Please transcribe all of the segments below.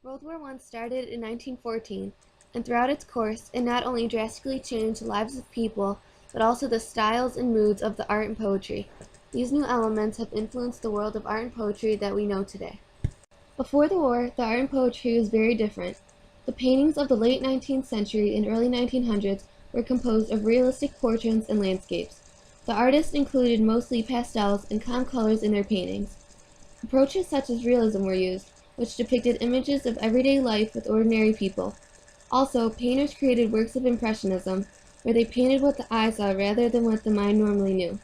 World War I started in 1914, and throughout its course, it not only drastically changed the lives of people, but also the styles and moods of the art and poetry. These new elements have influenced the world of art and poetry that we know today. Before the war, the art and poetry was very different. The paintings of the late 19th century and early 1900s were composed of realistic portraits and landscapes. The artists included mostly pastels and calm colors in their paintings. Approaches such as realism were used, which depicted images of everyday life with ordinary people. Also, painters created works of impressionism, where they painted what the eye saw rather than what the mind normally knew.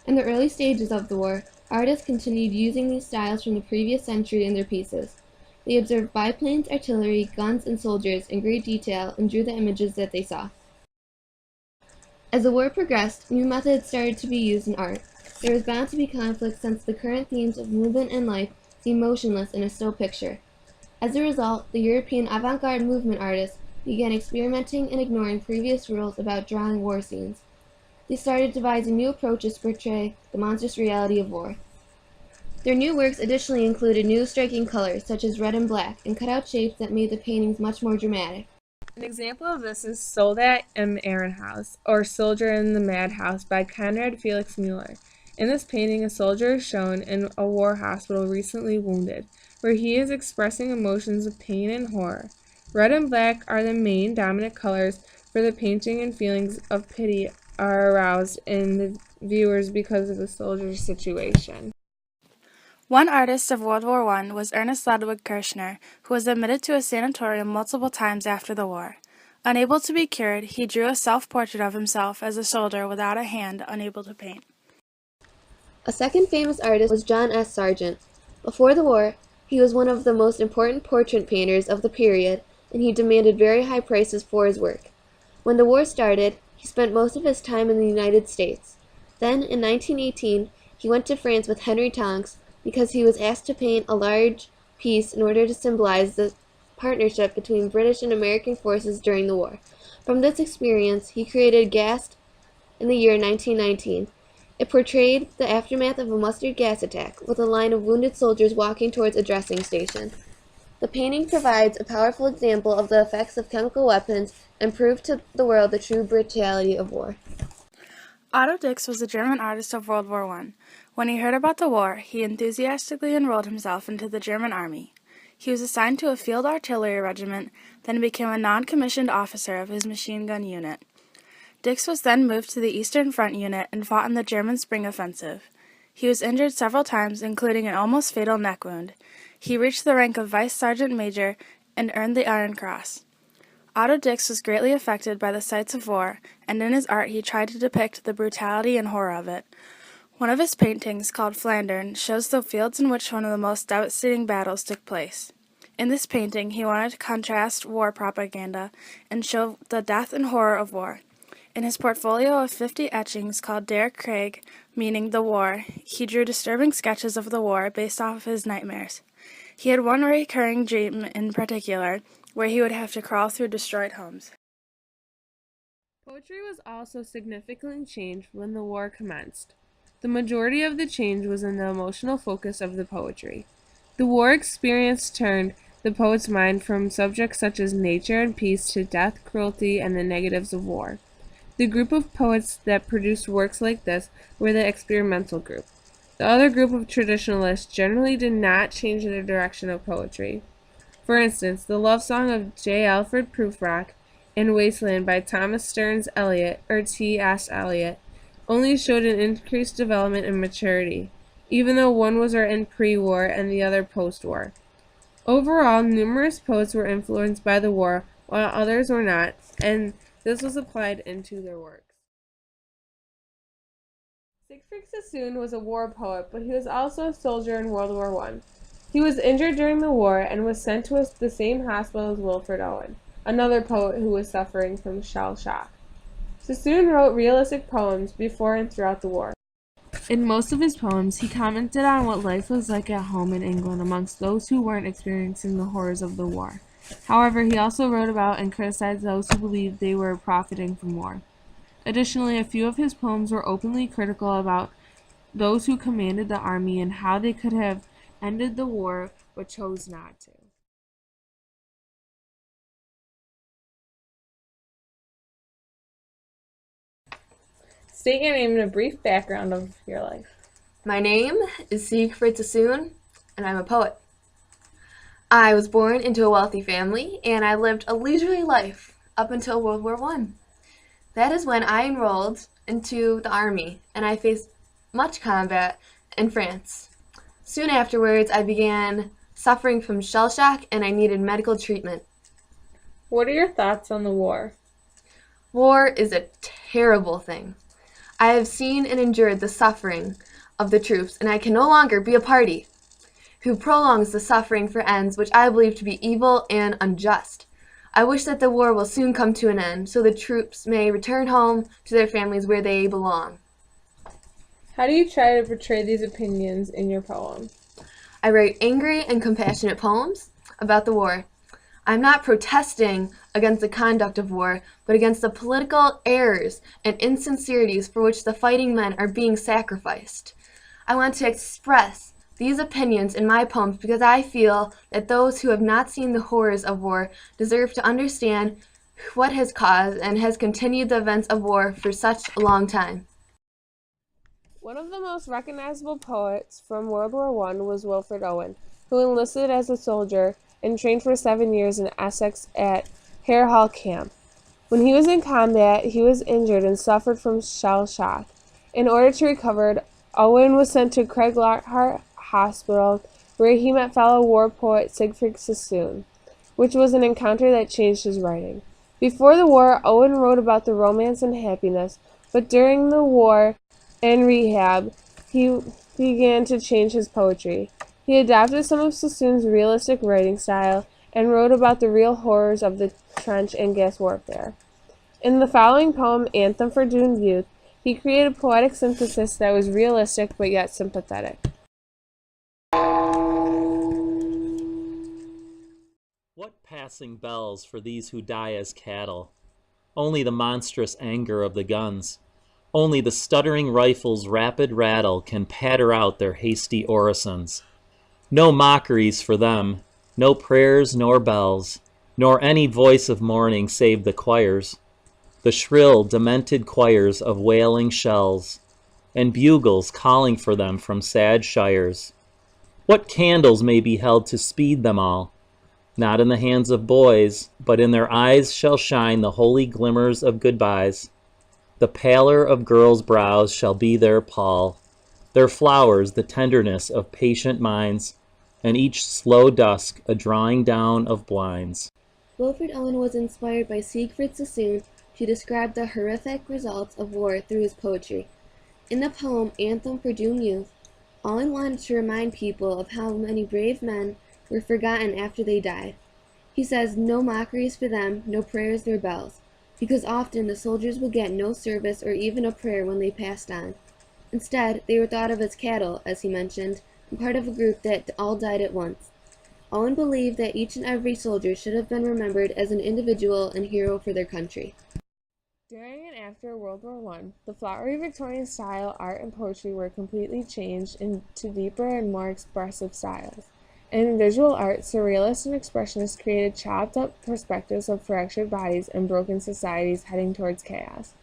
In the early stages of the war, artists continued using these styles from the previous century in their pieces. They observed biplanes, artillery, guns, and soldiers in great detail and drew the images that they saw. As the war progressed, new methods started to be used in art. There was bound to be conflict since the current themes of movement and life seemed motionless in a still picture. As a result, the European avant-garde movement artists began experimenting and ignoring previous rules about drawing war scenes. They started devising new approaches to portray the monstrous reality of war. Their new works additionally included new striking colors, such as red and black, and cut-out shapes that made the paintings much more dramatic. An example of this is Soldat im Ehrenhaus, or Soldier in the Madhouse by Conrad Felix Müller. In this painting, a soldier is shown in a war hospital recently wounded, where he is expressing emotions of pain and horror. Red and black are the main dominant colors for the painting, and feelings of pity are aroused in the viewers because of the soldier's situation. One artist of World War I was Ernest Ludwig Kirchner, who was admitted to a sanatorium multiple times after the war. Unable to be cured, he drew a self-portrait of himself as a soldier without a hand, unable to paint. A second famous artist was John S. Sargent. Before the war, he was one of the most important portrait painters of the period, and he demanded very high prices for his work. When the war started, he spent most of his time in the United States. Then, in 1918, he went to France with Henry Tonks because he was asked to paint a large piece in order to symbolize the partnership between British and American forces during the war. From this experience, he created Gassed in the year 1919. It portrayed the aftermath of a mustard gas attack, with a line of wounded soldiers walking towards a dressing station. The painting provides a powerful example of the effects of chemical weapons and proved to the world the true brutality of war. Otto Dix was a German artist of World War I. When he heard about the war, he enthusiastically enrolled himself into the German army. He was assigned to a field artillery regiment, then became a non-commissioned officer of his machine gun unit. Dix was then moved to the Eastern Front unit and fought in the German Spring Offensive. He was injured several times, including an almost fatal neck wound. He reached the rank of Vice Sergeant Major and earned the Iron Cross. Otto Dix was greatly affected by the sights of war, and in his art he tried to depict the brutality and horror of it. One of his paintings, called Flandern, shows the fields in which one of the most devastating battles took place. In this painting, he wanted to contrast war propaganda and show the death and horror of war. In his portfolio of 50 etchings called Der Krieg, meaning the war, he drew disturbing sketches of the war based off of his nightmares. He had one recurring dream in particular, where he would have to crawl through destroyed homes. Poetry was also significantly changed when the war commenced. The majority of the change was in the emotional focus of the poetry. The war experience turned the poet's mind from subjects such as nature and peace to death, cruelty, and the negatives of war. The group of poets that produced works like this were the experimental group. The other group of traditionalists generally did not change the direction of poetry. For instance, the love song of J. Alfred Prufrock and Wasteland by Thomas Stearns Eliot, or T.S. Eliot, only showed an increased development and maturity, even though one was written pre-war and the other post-war. Overall, numerous poets were influenced by the war, while others were not, and this was applied into their works. Siegfried Sassoon was a war poet, but he was also a soldier in World War I. He was injured during the war and was sent to the same hospital as Wilfred Owen, another poet who was suffering from shell shock. Sassoon wrote realistic poems before and throughout the war. In most of his poems, he commented on what life was like at home in England amongst those who weren't experiencing the horrors of the war. However, he also wrote about and criticized those who believed they were profiting from war. Additionally, a few of his poems were openly critical about those who commanded the army and how they could have ended the war but chose not to. State your name and a brief background of your life. My name is Siegfried Sassoon, and I'm a poet. I was born into a wealthy family, and I lived a leisurely life up until World War I. That is when I enrolled into the army, and I faced much combat in France. Soon afterwards, I began suffering from shell shock, and I needed medical treatment. What are your thoughts on the war? War is a terrible thing. I have seen and endured the suffering of the troops, and I can no longer be a party who prolongs the suffering for ends which I believe to be evil and unjust. I wish that the war will soon come to an end, so the troops may return home to their families where they belong. How do you try to portray these opinions in your poem? I write angry and compassionate poems about the war. I'm not protesting against the conduct of war, but against the political errors and insincerities for which the fighting men are being sacrificed. I want to express these opinions in my poems because I feel that those who have not seen the horrors of war deserve to understand what has caused and has continued the events of war for such a long time. One of the most recognizable poets from World War I was Wilfred Owen, who enlisted as a soldier and trained for 7 years in Essex at Hare Hall Camp. When he was in combat, he was injured and suffered from shell shock. In order to recover, Owen was sent to Craig Lockhart Hospital, where he met fellow war poet Siegfried Sassoon, which was an encounter that changed his writing. Before the war, Owen wrote about the romance and happiness, but during the war and rehab, he began to change his poetry. He adopted some of Sassoon's realistic writing style and wrote about the real horrors of the trench and gas warfare. In the following poem, Anthem for Doomed Youth, he created poetic synthesis that was realistic but yet sympathetic. What passing bells for these who die as cattle? Only the monstrous anger of the guns. Only the stuttering rifle's rapid rattle can patter out their hasty orisons. No mockeries for them, no prayers nor bells, nor any voice of mourning save the choirs, the shrill, demented choirs of wailing shells, and bugles calling for them from sad shires. What candles may be held to speed them all? Not in the hands of boys, but in their eyes shall shine the holy glimmers of goodbyes. The pallor of girls' brows shall be their pall, their flowers the tenderness of patient minds, and each slow dusk a drawing down of blinds. Wilfred Owen was inspired by Siegfried Sassoon to describe the horrific results of war through his poetry. In the poem Anthem for Doomed Youth, Owen wanted to remind people of how many brave men were forgotten after they died. He says, no mockeries for them, no prayers nor bells, because often the soldiers would get no service or even a prayer when they passed on. Instead, they were thought of as cattle, as he mentioned, and part of a group that all died at once. Owen believed that each and every soldier should have been remembered as an individual and hero for their country. During and after World War I, the flowery Victorian style art and poetry were completely changed into deeper and more expressive styles. In visual art, surrealists and expressionists created chopped-up perspectives of fractured bodies and broken societies heading towards chaos.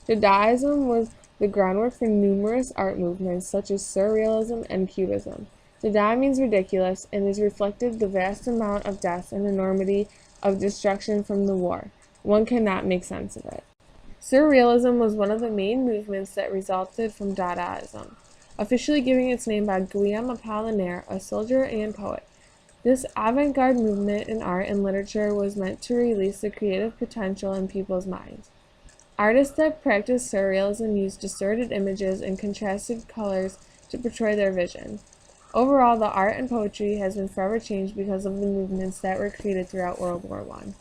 Dadaism was the groundwork for numerous art movements such as Surrealism and Cubism. Dada means ridiculous and is reflected the vast amount of death and enormity of destruction from the war. One cannot make sense of it. Surrealism was one of the main movements that resulted from Dadaism, officially giving its name by Guillaume Apollinaire, a soldier and poet. This avant-garde movement in art and literature was meant to release the creative potential in people's minds. Artists that practiced surrealism used distorted images and contrasted colors to portray their vision. Overall, the art and poetry has been forever changed because of the movements that were created throughout World War I.